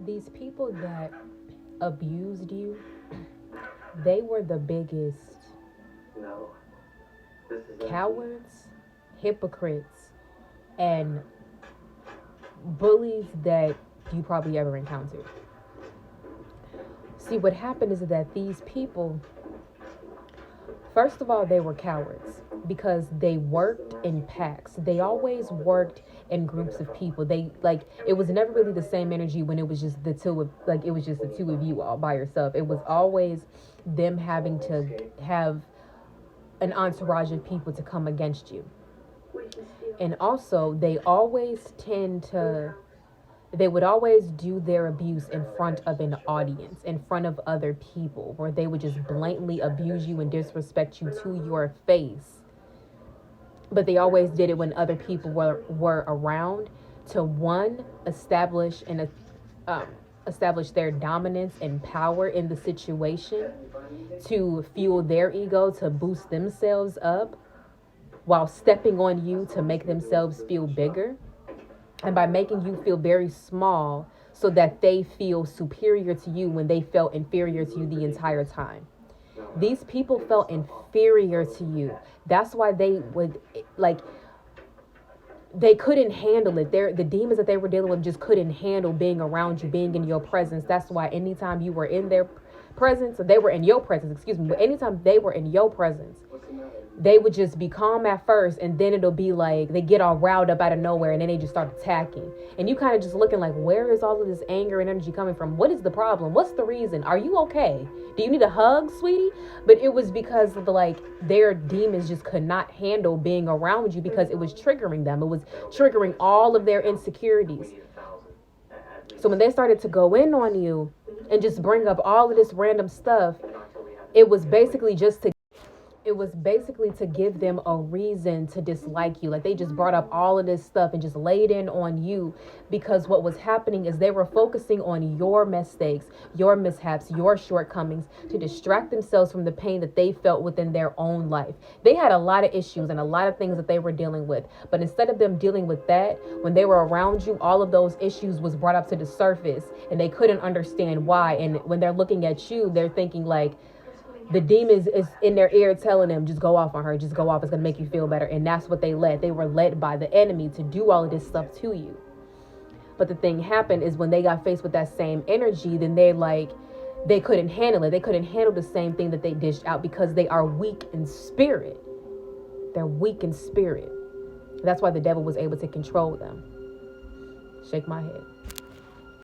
These people that abused you, they were the biggest cowards, hypocrites, and bullies that you probably ever encountered. See, what happened is that these people, first of all, they were cowards because they worked in packs. They always worked in groups of people. They like it was never really the same energy when it was just the two of like it was just the two of you all by yourself. It was always them having to have an entourage of people to come against you. And also, they would always do their abuse in front of an audience, in front of other people, where they would just blatantly abuse you and disrespect you to your face. But they always did it when other people were around to one um, establish their dominance and power in the situation, to fuel their ego, to boost themselves up, while stepping on you to make themselves feel bigger, and by making you feel very small so that they feel superior to you when they felt inferior to you the entire time. These people felt inferior to you. That's why they would like they couldn't handle it. The demons that they were dealing with just couldn't handle being around you, being in your presence. That's why anytime you were in their presence, or they were in your presence, excuse me, but anytime they were in your presence, they would just be calm at first, and then it'll be like they get all riled up out of nowhere, and then they just start attacking, and you kind of just looking like, where is all of this anger and energy coming from? What is the problem? What's the reason? Are you okay? Do you need a hug, sweetie? But it was because of their demons just could not handle being around you, because it was triggering them. It was triggering all of their insecurities. So when they started to go in on you and just bring up all of this random stuff, it was basically just to it was basically to give them a reason to dislike you. Like, they just brought up all of this stuff and just laid in on you, because what was happening is they were focusing on your mistakes, your mishaps, your shortcomings, to distract themselves from the pain that they felt within their own life. They had a lot of issues and a lot of things that they were dealing with, but instead of them dealing with that, when they were around you, all of those issues was brought up to the surface, and they couldn't understand why. And when they're looking at you, they're thinking like, the demons is in their ear telling them, just go off on her, just go off, it's going to make you feel better. And that's what they were led by the enemy to do all of this stuff to you. But the thing happened is when they got faced with that same energy, then they couldn't handle it. They couldn't handle the same thing that they dished out, because they are weak in spirit. They're weak in spirit. That's why the devil was able to control them. Shake my head.